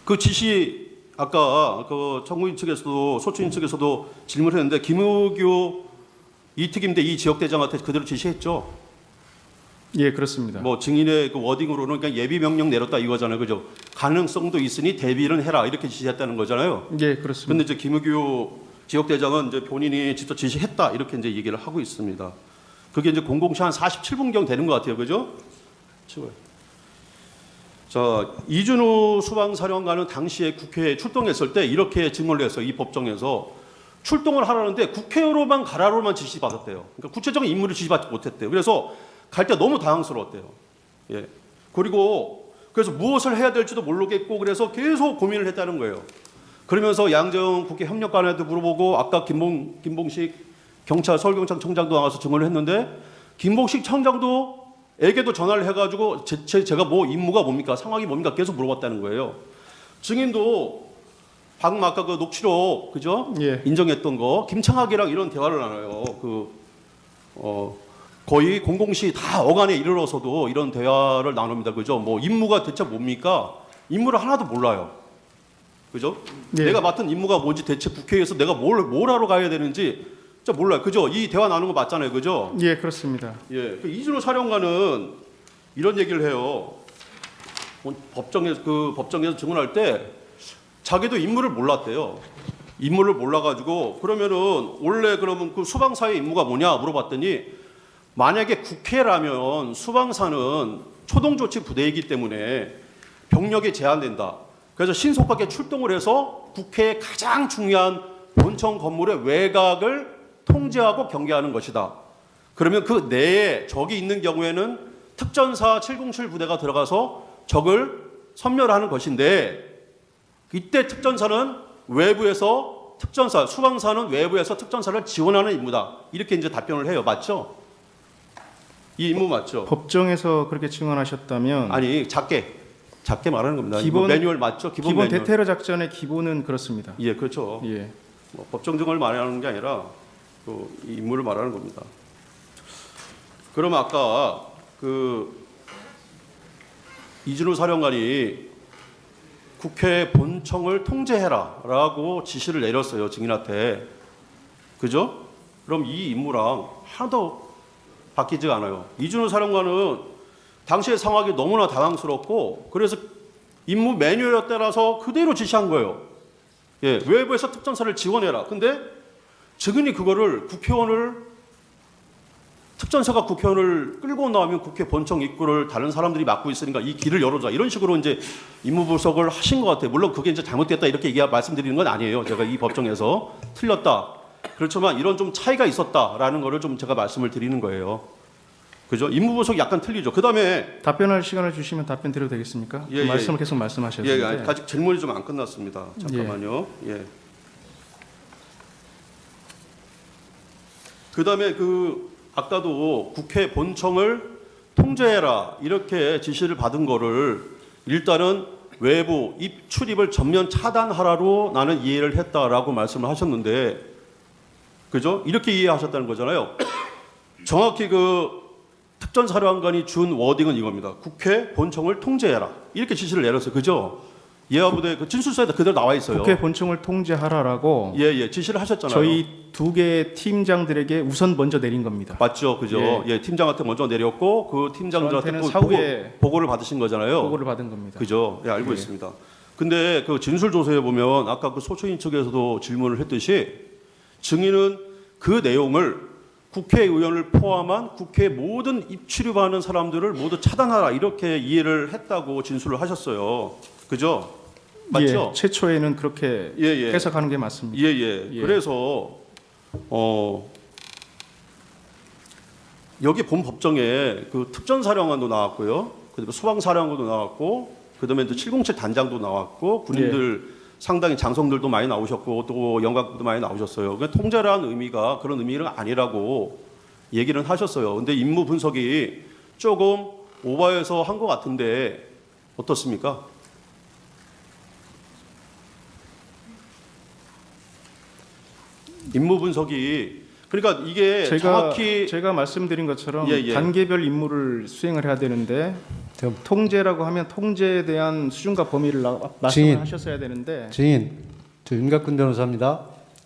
그 지시 아까 그 청구인 측에서도 소추인 측에서도 질문했는데 김우규 이특임대 이 지역대장한테 그대로 지시했죠. 예, 그렇습니다. 뭐 증인의 그 워딩으로는 그냥 예비 명령 내렸다 이거잖아요, 그죠? 가능성도 있으니 대비는 해라 이렇게 지시했다는 거잖아요. 예, 그렇습니다. 근데 이제 김우규 지역대장은 이제 본인이 직접 지시했다 이렇게 이제 얘기를 하고 있습니다. 그게 이제 00시 한 47분경 되는 것 같아요, 그죠? 치워요. 자, 이준우 수방사령관은 당시에 국회에 출동했을 때 이렇게 증언을 했어요. 이 법정에서 출동을 하라는데 국회로만 가라로만 지시받았대요. 그러니까 구체적인 임무를 지시받지 못했대요. 그래서 갈 때 너무 당황스러웠대요. 예. 그리고 그래서 무엇을 해야 될지도 모르겠고 그래서 계속 고민을 했다는 거예요. 그러면서 양재영 국회 협력관한테 물어보고 아까 김봉식 경찰 서울경찰청장도 나와서 증언을 했는데 김봉식 청장도 에게도 전화를 해가지고 제가 뭐 임무가 뭡니까 상황이 뭡니까 계속 물어봤다는 거예요. 증인도 방금 아까 그 녹취록 그죠? 예. 인정했던 거 김창학이랑 이런 대화를 나눠요. 거의 00시 다 어간에 이르러서도 이런 대화를 나눕니다. 그죠? 뭐 임무가 대체 뭡니까? 임무를 하나도 몰라요. 그죠? 예. 내가 맡은 임무가 뭔지 대체 국회에서 내가 뭘 하러 가야 되는지 진짜 몰라요. 그죠? 이 대화 나누는 거 맞잖아요. 그죠? 예, 그렇습니다. 예. 그 이준호 사령관은 이런 얘기를 해요. 법정에서 증언할 때 자기도 임무를 몰랐대요. 임무를 몰라가지고 그러면은 원래 그러면 그 수방사의 임무가 뭐냐 물어봤더니 만약에 국회라면 수방사는 초동조치 부대이기 때문에 병력이 제한된다. 그래서 신속하게 출동을 해서 국회의 가장 중요한 본청 건물의 외곽을 통제하고 경계하는 것이다. 그러면 그 내에 적이 있는 경우에는 특전사 707 부대가 들어가서 적을 섬멸하는 것인데 이때 특전사는 외부에서 수방사는 외부에서 특전사를 지원하는 임무다. 이렇게 이제 답변을 해요. 맞죠? 이 임무 맞죠? 법정에서 그렇게 증언하셨다면 아니 작게 말하는 겁니다. 기본 매뉴얼 맞죠? 기본 기본 매뉴얼. 대테러 작전의 기본은 그렇습니다. 예, 그렇죠. 예. 뭐 법정 증언을 말하는 게 아니라 이 임무를 말하는 겁니다. 그럼 아까 이준우 사령관이 국회 본청을 통제해라라고 지시를 내렸어요 증인한테. 그죠? 그럼 이 임무랑 하나도 바뀌지 않아요. 이준우 사령관은 당시의 상황이 너무나 당황스럽고 그래서 임무 매뉴얼에 따라서 그대로 지시한 거예요. 예, 외부에서 특전사를 지원해라. 근데 증인이 그거를 특전사가 국회의원을 끌고 나오면 국회 본청 입구를 다른 사람들이 막고 있으니까 이 길을 열어줘. 이런 식으로 이제 임무 분석을 하신 것 같아요. 물론 그게 이제 잘못됐다 이렇게 말씀드리는 건 아니에요. 제가 이 법정에서 틀렸다. 그렇지만 이런 좀 차이가 있었다라는 거를 좀 제가 말씀을 드리는 거예요. 그죠? 임무 분석이 약간 틀리죠. 그 다음에 답변할 시간을 주시면 답변 드려도 되겠습니까? 예, 말씀을 계속 말씀하셔야 예, 되는데. 아직 질문이 좀 안 끝났습니다. 잠깐만요. 예. 그 다음에 아까도 국회 본청을 통제해라 이렇게 지시를 받은 거를 일단은 외부 출입을 전면 차단하라로 나는 이해를 했다라고 말씀을 하셨는데 그죠? 이렇게 이해하셨다는 거잖아요. 정확히 특전사령관이 준 워딩은 이겁니다. 국회 본청을 통제해라 이렇게 지시를 내렸어요. 그죠? 예하부대 진술서에다 그대로 나와 있어요. 국회 본청을 통제하라라고 예, 지시를 하셨잖아요. 저희 두 개의 팀장들에게 우선 먼저 내린 겁니다. 맞죠, 그죠? 예, 팀장한테 먼저 내렸고 그 팀장들한테 저한테는 또 사후에 보고를 받으신 거잖아요. 보고를 받은 겁니다. 그죠? 예, 알고 예. 있습니다. 근데 진술 조서에 보면 아까 소추인 측에서도 질문을 했듯이 증인은 그 내용을 국회의원을 포함한 국회 모든 입출입하는 사람들을 모두 차단하라 이렇게 이해를 했다고 진술을 하셨어요. 그죠? 맞죠? 예, 최초에는 그렇게 예. 해석하는 게 맞습니다. 예. 예. 그래서 여기 본 법정에 특전사령관도 나왔고요. 그다음에 수방사령관도 나왔고 그다음에 또 707 단장도 나왔고 군인들 상당히 장성들도 많이 나오셨고 또 영광도 많이 나오셨어요. 그러니까 통제라는 의미가 그런 의미는 아니라고 얘기는 하셨어요. 근데 임무 분석이 조금 오버해서 한 것 같은데 어떻습니까? 임무 분석이 그러니까 이게 정확히 제가 말씀드린 것처럼 예. 단계별 임무를 수행을 해야 되는데 통제라고 하면 통제에 대한 수준과 범위를 말씀을 증인. 하셨어야 되는데 증인, 저 윤갑근 변호사입니다.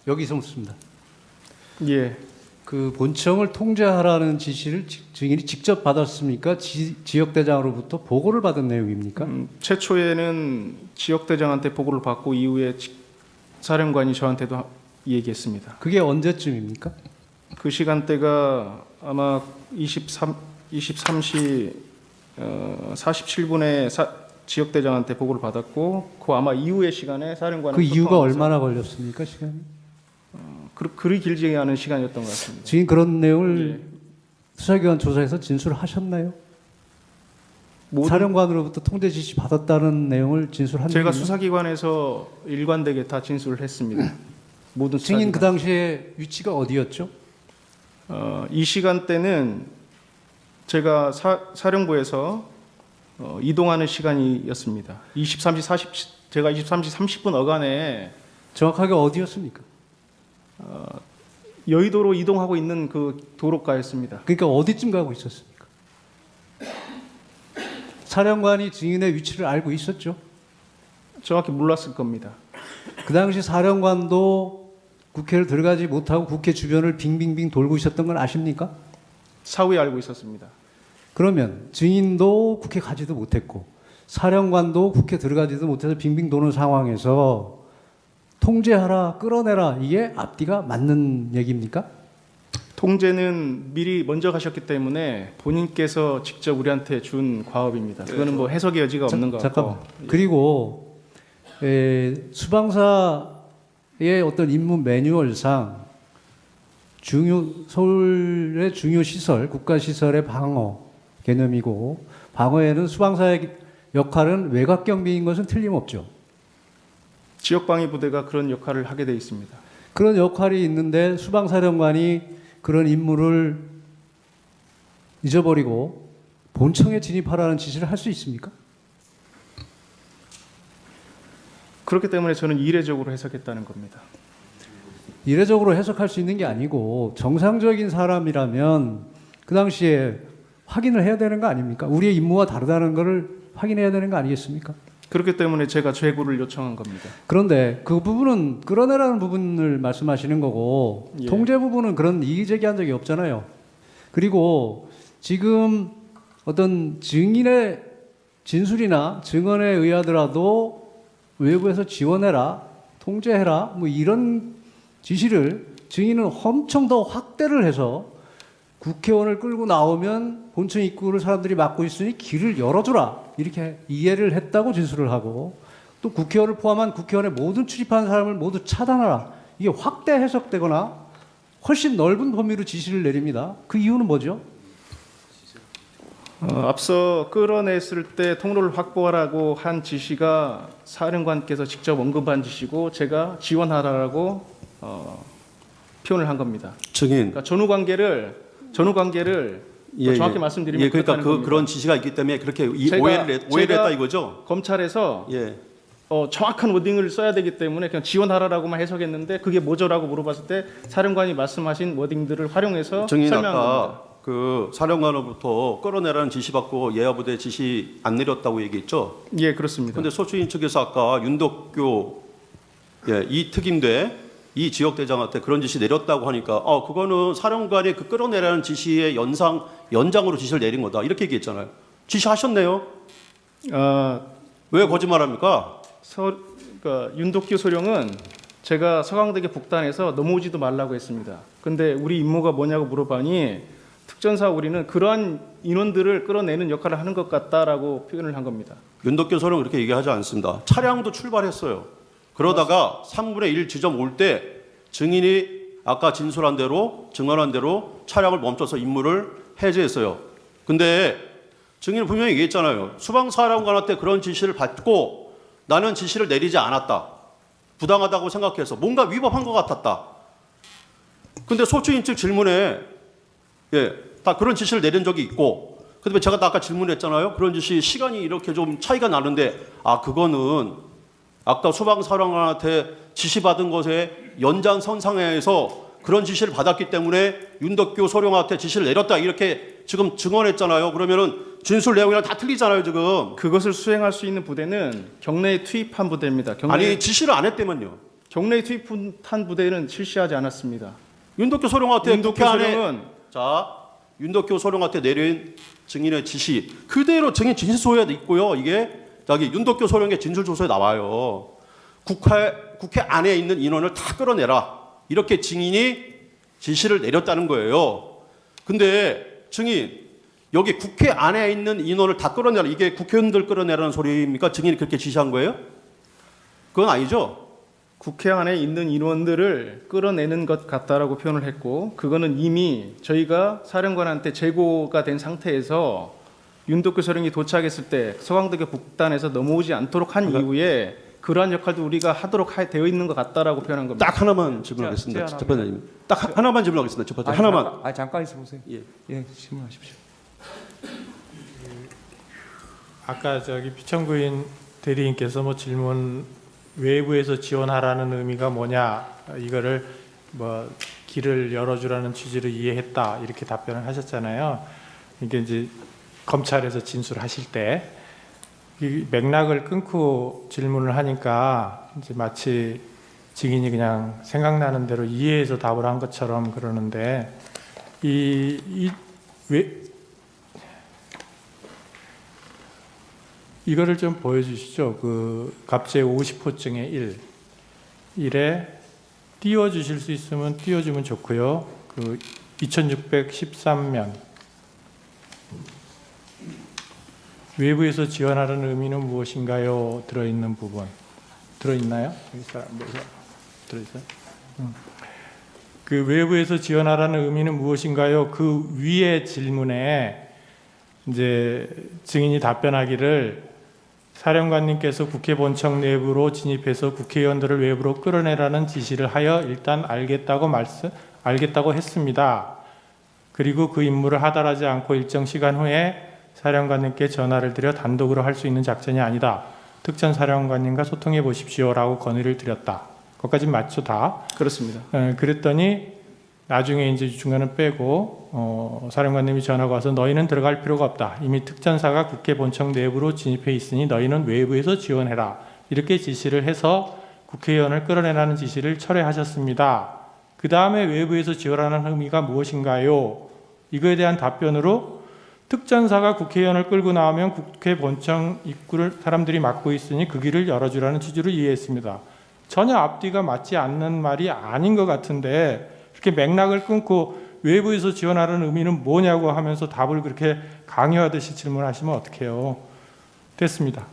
여기서 묻습니다. 예, 그 본청을 통제하라는 지시를 증인이 직접 받았습니까? 지역대장으로부터 보고를 받은 내용입니까? 최초에는 지역대장한테 보고를 받고 이후에 사령관이 저한테도 얘기했습니다. 그게 언제쯤입니까? 그 시간대가 아마 23시 47분에 지역대장한테 보고를 받았고 그 아마 이후의 시간에 사령관은 그 이유가 소통하면서 얼마나 걸렸습니까? 시간이? 그리 길지 않은 시간이었던 것 같습니다. 증인 그런 내용을 예. 수사기관 조사에서 진술하셨나요? 사령관으로부터 통제 지시 받았다는 내용을 진술한 제가 적이 있나요? 수사기관에서 일관되게 다 진술을 했습니다. 모든 증인 그 수사기관. 당시에 위치가 어디였죠? 이 시간대는 제가 사령부에서 이동하는 시간이었습니다. 23시 30분 어간에 정확하게 어디였습니까? 여의도로 이동하고 있는 그 도로가였습니다. 그러니까 어디쯤 가고 있었습니까? 사령관이 증인의 위치를 알고 있었죠. 정확히 몰랐을 겁니다. 그 당시 사령관도 국회를 들어가지 못하고 국회 주변을 빙빙빙 돌고 있었던 걸 아십니까? 사후에 알고 있었습니다. 그러면 증인도 국회 가지도 못했고 사령관도 국회 들어가지도 못해서 빙빙 도는 상황에서 통제하라, 끌어내라 이게 앞뒤가 맞는 얘기입니까? 통제는 미리 먼저 가셨기 때문에 본인께서 직접 우리한테 준 과업입니다. 그거는 뭐 해석의 여지가 없는 것 같고. 잠깐만. 그리고 수방사의 어떤 임무 매뉴얼상 서울의 중요 시설, 국가 시설의 방어 개념이고 방어에는 수방사의 역할은 외곽 경비인 것은 틀림없죠. 지역방위 부대가 그런 역할을 하게 돼 있습니다. 그런 역할이 있는데 수방사령관이 그런 임무를 잊어버리고 본청에 진입하라는 지시를 할 수 있습니까? 그렇기 때문에 저는 이례적으로 해석했다는 겁니다. 이례적으로 해석할 수 있는 게 아니고 정상적인 사람이라면 그 당시에 확인을 해야 되는 거 아닙니까? 우리의 임무와 다르다는 것을 확인해야 되는 거 아니겠습니까? 그렇기 때문에 제가 재구를 요청한 겁니다. 그런데 그 부분은 끌어내라는 부분을 말씀하시는 거고 예. 통제 부분은 그런 이의 제기한 적이 없잖아요. 그리고 지금 어떤 증인의 진술이나 증언에 의하더라도 외부에서 지원해라, 통제해라 뭐 이런 지시를 증인은 엄청 더 확대를 해서 국회의원을 끌고 나오면 본청 입구를 사람들이 막고 있으니 길을 열어주라 이렇게 이해를 했다고 진술을 하고 또 국회의원을 포함한 국회의원의 모든 출입하는 사람을 모두 차단하라 이게 확대 해석되거나 훨씬 넓은 범위로 지시를 내립니다. 그 이유는 뭐죠? 앞서 끌어냈을 때 통로를 확보하라고 한 지시가 사령관께서 직접 언급한 지시고 제가 지원하라고 표현을 한 겁니다. 증인. 그러니까 전후 관계를 정확히 말씀드리면 그러니까 그렇다는 겁니다. 그런 지시가 있기 때문에 그렇게 제가- 오해를 제가 했다 이거죠. 검찰에서 예. 정확한 워딩을 써야 되기 때문에 그냥 지원하라라고만 해석했는데 그게 뭐죠라고 물어봤을 때 사령관이 말씀하신 워딩들을 활용해서 증인 설명한 겁니다. 아까 그 사령관으로부터 끌어내라는 지시 받고 예하부대 지시 안 내렸다고 얘기했죠. 예, 그렇습니다. 그런데 소추인 측에서 아까 윤덕교 이 특임대 이 지역대장한테 그런 지시 내렸다고 하니까 그거는 사령관이 그 끌어내라는 지시의 연장으로 지시를 내린 거다 이렇게 얘기했잖아요. 지시하셨네요. 왜 거짓말합니까? 그러니까 윤덕규 소령은 제가 서강대교 북단에서 넘어오지도 말라고 했습니다. 근데 우리 임무가 뭐냐고 물어보니 특전사 우리는 그러한 인원들을 끌어내는 역할을 하는 것 같다라고 표현을 한 겁니다. 윤덕교 소령은 그렇게 얘기하지 않습니다. 차량도 출발했어요. 그러다가 3분의 1 지점 올 때 증인이 아까 진술한 대로 증언한 대로 차량을 멈춰서 임무를 해제했어요. 근데 증인은 분명히 얘기했잖아요. 수방사령관한테 그런 지시를 받고 나는 지시를 내리지 않았다. 부당하다고 생각해서 뭔가 위법한 것 같았다. 근데 소추인 측 질문에 다 그런 지시를 내린 적이 있고 그다음에 제가 아까 질문했잖아요. 그런 지시 시간이 이렇게 좀 차이가 나는데 그거는 아까 수방사령관한테 지시받은 것의 연장선상에서 그런 지시를 받았기 때문에 윤덕교 소령한테 지시를 내렸다 이렇게 지금 증언했잖아요. 그러면은 진술 내용이랑 다 틀리잖아요 지금. 그것을 수행할 수 있는 부대는 경내에 투입한 부대입니다. 아니 지시를 안 했다면요. 경내에 투입한 부대는 실시하지 않았습니다. 윤덕교 소령한테 윤덕교 국회 안에 소령은 윤덕교 소령한테 내린 증인의 지시 그대로 증인 진술서에 있고요. 이게 저기 윤덕교 소령의 진술조서에 나와요. 국회 안에 있는 인원을 다 끌어내라 이렇게 증인이 지시를 내렸다는 거예요. 근데 증인 여기 국회 안에 있는 인원을 다 끌어내라 이게 국회의원들 끌어내라는 소리입니까? 증인이 그렇게 지시한 거예요? 그건 아니죠. 국회 안에 있는 인원들을 끌어내는 것 같다라고 표현을 했고 그거는 이미 저희가 사령관한테 제고가 된 상태에서 윤덕교 소령이 도착했을 때 서강대교 북단에서 넘어오지 않도록 한 이후에 그러한 역할도 우리가 하도록 되어 있는 것 같다라고 표현한 겁니다. 딱 하나만 질문하겠습니다. 재판장님. 딱 하나만 질문하겠습니다. 재판장 하나만. 잠깐 있어 보세요. 예. 예, 질문하십시오. 아까 저기 피청구인 대리인께서 뭐 질문 외부에서 지원하라는 의미가 뭐냐 이거를 뭐 길을 열어주라는 취지로 이해했다 이렇게 답변을 하셨잖아요. 이게 이제 검찰에서 진술하실 때 이 맥락을 끊고 질문을 하니까 이제 마치 증인이 그냥 생각나는 대로 이해해서 답을 한 것처럼 그러는데 이거를 좀 보여주시죠. 그 갑제 50호증의 1에 띄워주실 수 있으면 띄워주면 좋고요. 그 2613면 외부에서 지원하라는 의미는 무엇인가요? 들어있는 부분 들어있나요? 들어있어요? 그 외부에서 지원하라는 의미는 무엇인가요? 그 위의 질문에 이제 증인이 답변하기를 사령관님께서 국회 본청 내부로 진입해서 국회의원들을 외부로 끌어내라는 지시를 하여 일단 알겠다고 했습니다. 그리고 그 임무를 하달하지 않고 일정 시간 후에 사령관님께 전화를 드려 단독으로 할 수 있는 작전이 아니다. 특전 사령관님과 소통해 보십시오라고 건의를 드렸다. 거기까지 맞죠 다? 그렇습니다. 그랬더니 나중에 이제 중간은 빼고 사령관님이 전화가 와서 너희는 들어갈 필요가 없다. 이미 특전사가 국회 본청 내부로 진입해 있으니 너희는 외부에서 지원해라. 이렇게 지시를 해서 국회의원을 끌어내라는 지시를 철회하셨습니다. 그 다음에 외부에서 지원하는 의미가 무엇인가요? 이거에 대한 답변으로 특전사가 국회의원을 끌고 나오면 국회 본청 입구를 사람들이 막고 있으니 그 길을 열어주라는 취지로 이해했습니다. 전혀 앞뒤가 맞지 않는 말이 아닌 것 같은데 이렇게 맥락을 끊고 외부에서 지원하라는 의미는 뭐냐고 하면서 답을 그렇게 강요하듯이 질문하시면 어떡해요. 됐습니다.